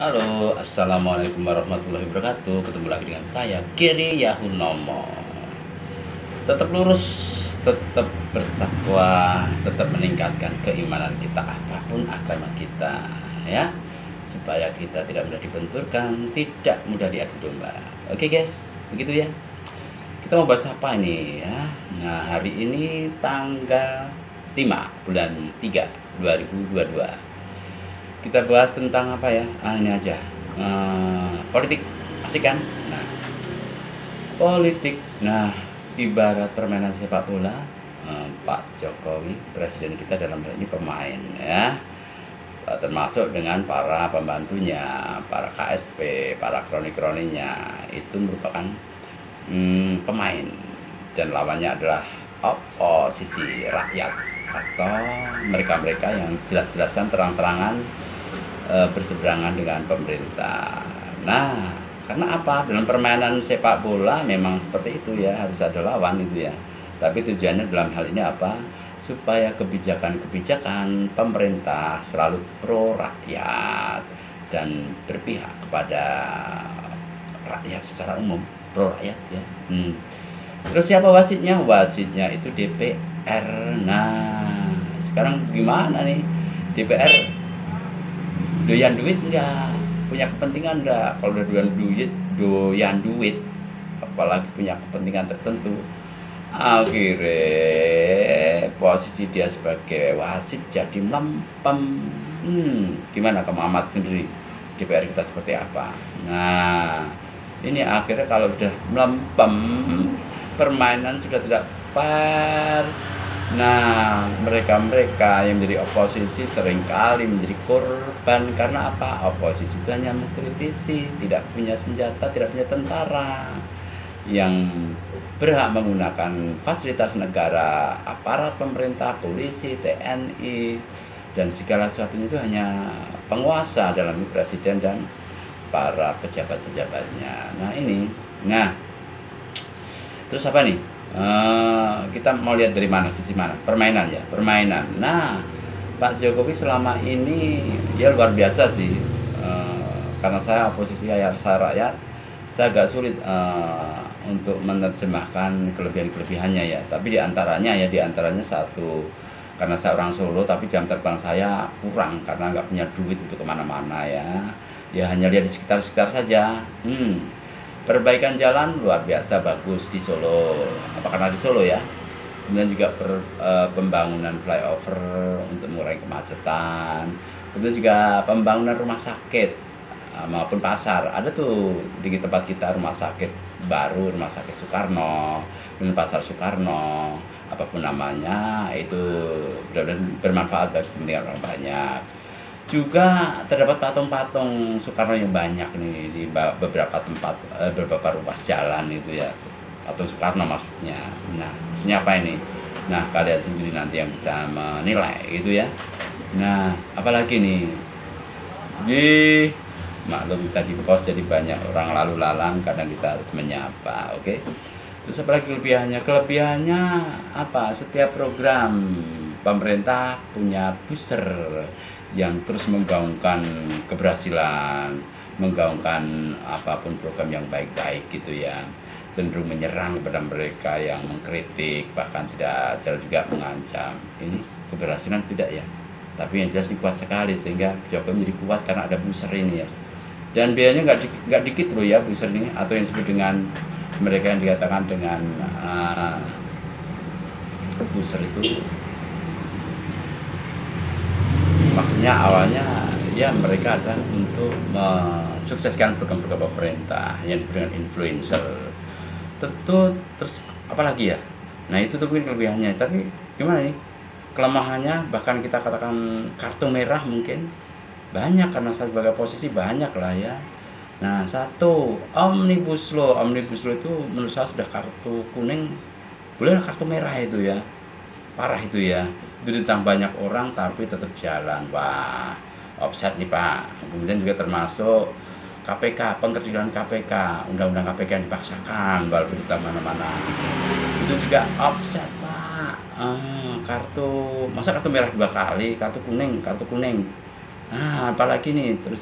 Halo, assalamualaikum warahmatullahi wabarakatuh. Ketemu lagi dengan saya, Kiri Yahunomo. Tetap lurus, tetap bertakwa, tetap meningkatkan keimanan kita apapun agama kita, ya, supaya kita tidak mudah dibenturkan, tidak mudah diadu domba. Oke guys, begitu ya. Kita mau bahas apa ini ya? Nah, hari ini tanggal 5 bulan 3 2022. Kita bahas tentang apa ya? Ini aja. Politik. Asik kan? Nah, politik. Nah, ibarat permainan sepak bola, Pak Jokowi, presiden kita dalam hal ini pemain ya. Termasuk dengan para pembantunya, para KSP, para kroni-kroninya, itu merupakan pemain, dan lawannya adalah oposisi rakyat atau mereka-mereka yang jelas-jelasan terang-terangan berseberangan dengan pemerintah. Nah, karena apa? Dalam permainan sepak bola memang seperti itu ya, harus ada lawan itu ya. Tapi tujuannya dalam hal ini apa? Supaya kebijakan-kebijakan pemerintah selalu pro rakyat dan berpihak kepada rakyat secara umum, pro rakyat ya. Terus siapa wasitnya? Wasitnya itu DPR. Nah, sekarang gimana nih? DPR doyan duit enggak? Punya kepentingan enggak? Kalau udah doyan duit, apalagi punya kepentingan tertentu, akhirnya posisi dia sebagai wasit jadi melempem. Gimana kamu amat sendiri DPR kita seperti apa? Nah, ini akhirnya kalau udah melempem, permainan sudah tidak fair. Nah, mereka-mereka yang menjadi oposisi seringkali menjadi korban. Karena apa? Oposisi itu hanya mengkritisi, tidak punya senjata, tidak punya tentara yang berhak menggunakan fasilitas negara, aparat pemerintah, polisi, TNI, dan segala sesuatunya itu hanya penguasa dalam presiden dan para pejabat-pejabatnya. Nah, terus apa nih? Kita mau lihat dari mana, sisi mana? Permainan ya, permainan. Nah, Pak Jokowi selama ini ya luar biasa sih. Karena saya oposisi, saya rakyat, saya agak sulit untuk menerjemahkan kelebihan-kelebihannya ya. Tapi diantaranya satu, karena saya orang Solo, tapi jam terbang saya kurang karena nggak punya duit untuk kemana-mana ya. Ya hanya lihat di sekitar-sekitar saja. Perbaikan jalan luar biasa bagus di Solo. Apa karena di Solo ya? Kemudian juga pembangunan flyover untuk mengurangi kemacetan. Kemudian juga pembangunan rumah sakit maupun pasar. Ada tuh di tempat kita rumah sakit baru, rumah sakit Soekarno, kemudian pasar Soekarno, apapun namanya, itu benar-benar bermanfaat bagi kepentingan orang banyak. Juga terdapat patung-patung Soekarno yang banyak nih di beberapa tempat, beberapa ruas jalan itu ya. Patung Soekarno maksudnya. Nah, maksudnya apa ini? Nah, kalian sendiri nanti yang bisa menilai gitu ya. Nah, apalagi nih? Maklum tadi pos jadi banyak orang lalu lalang, kadang kita harus menyapa, oke? Terus apalagi kelebihannya? Kelebihannya apa? Setiap program pemerintah punya booster yang terus menggaungkan keberhasilan, menggaungkan apapun program yang baik-baik gitu ya. Cenderung menyerang kepada mereka yang mengkritik, bahkan tidak jarang juga mengancam. Ini keberhasilan tidak ya? Tapi yang jelas ini kuat sekali, sehingga Jokowi menjadi kuat karena ada booster ini ya. Dan biayanya nggak dikit loh ya booster ini, atau yang disebut dengan mereka yang dikatakan dengan booster itu, maksudnya awalnya ya mereka adalah untuk mensukseskan program-program pemerintah yang disebut dengan influencer. Tentu terus apalagi ya? Nah itu tuh kelebihannya. Tapi gimana nih? Kelemahannya bahkan kita katakan kartu merah mungkin banyak, karena saya sebagai posisi banyak lah ya. Nah, satu, omnibus law itu menurut saya sudah kartu kuning, bolehlah kartu merah itu ya. Parah itu ya. Itu tentang banyak orang tapi tetap jalan. Wah, offset nih Pak. Kemudian juga termasuk KPK, pengkerjaan KPK, undang-undang KPK yang dipaksakan walaupun di mana-mana. Itu juga offset Pak. Masa kartu merah 2 kali, kartu kuning. Nah, apalagi nih terus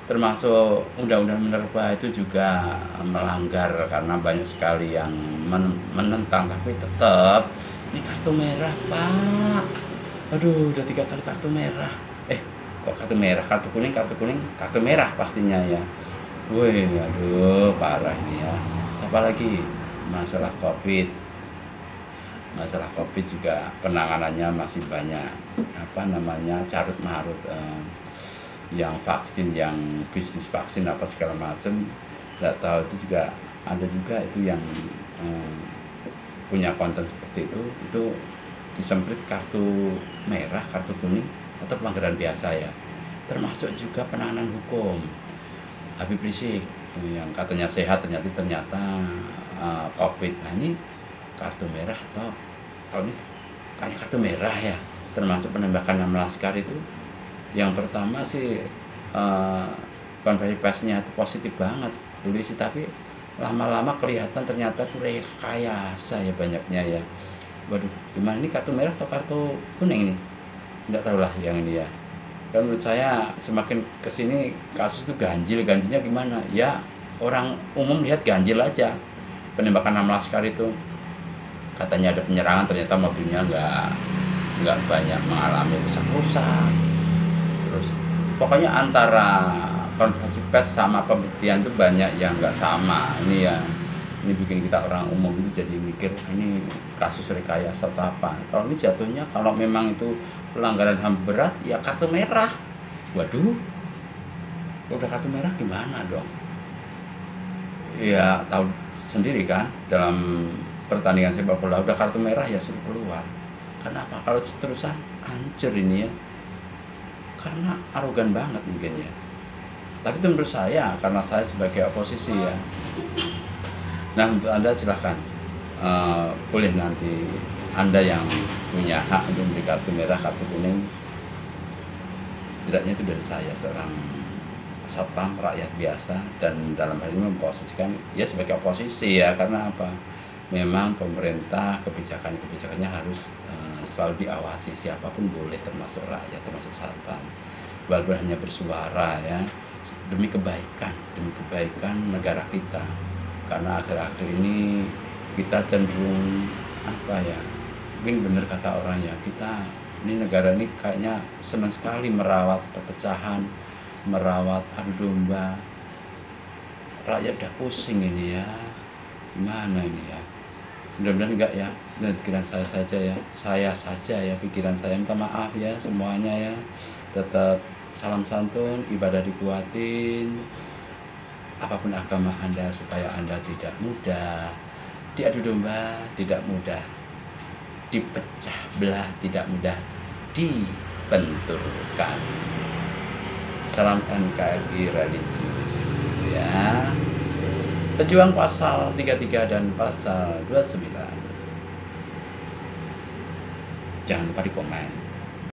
termasuk undang-undang minerba itu juga melanggar karena banyak sekali yang menentang, tapi tetap ini kartu merah Pak. Aduh, udah 3 kali kartu merah. Kok kartu merah, kartu kuning, kartu merah pastinya ya. Wih, aduh parah ini ya. Siapa lagi? Masalah COVID. Masalah COVID juga penanganannya masih banyak carut marut, yang vaksin, yang bisnis vaksin apa segala macam, nggak tahu. Itu juga ada juga itu yang punya konten seperti itu disemprit kartu merah, kartu kuning, atau pelanggaran biasa ya. Termasuk juga penanganan hukum Habib Rizik yang katanya sehat, ternyata COVID. Nah ini kartu merah, atau kalau ini kayak kartu merah ya. Termasuk penembakan 6 laskar itu, yang pertama sih konferensi persnya itu positif banget polisi, tapi lama-lama kelihatan ternyata itu rekayasa ya banyaknya ya. Waduh, gimana ini, kartu merah atau kartu kuning nih? Nggak tahu lah yang ini ya. Kan menurut saya semakin kesini kasus itu ganjilnya gimana ya, orang umum lihat ganjil aja. Penembakan 6 laskar itu katanya ada penyerangan, ternyata mobilnya nggak banyak mengalami rusak-rusak. Terus pokoknya antara konferensi pers sama pembuktian itu banyak yang nggak sama. Ini bikin kita orang umum itu jadi mikir ini kasus rekayasa atau apa. Kalau ini jatuhnya, kalau memang itu pelanggaran HAM berat ya kartu merah. Waduh, udah kartu merah gimana dong? Ya tahu sendiri kan, dalam pertandingan sepak bola udah kartu merah ya suruh keluar. Kenapa? Kalau terusan hancur ini ya, karena arogan banget mungkin ya. Tapi itu menurut saya, karena saya sebagai oposisi ya. Nah, untuk Anda silahkan, boleh nanti Anda yang punya hak untuk memberi kartu merah, kartu kuning. Setidaknya itu dari saya, seorang satpam rakyat biasa, dan dalam hal ini memposisikan ya sebagai oposisi ya. Karena apa? Memang pemerintah kebijakannya harus selalu diawasi, siapapun boleh, termasuk rakyat, termasuk satpam. Walaupun hanya bersuara ya, demi kebaikan negara kita. Karena akhir-akhir ini kita cenderung mungkin benar kata orang ya, kita ini negara ini kayaknya senang sekali merawat perpecahan, merawat adu domba. Rakyat udah pusing ini ya, gimana ini ya. Mudah-mudahan enggak ya, dan pikiran saya saja ya, pikiran saya. Minta maaf ya semuanya ya. Tetap salam santun, ibadah dikuatin, apapun agama Anda, supaya Anda tidak mudah diadu domba, tidak mudah dipecah belah, tidak mudah dibenturkan. Salam NKRI religius ya. Pejuang pasal 33 dan pasal 29. Jangan lupa di komen.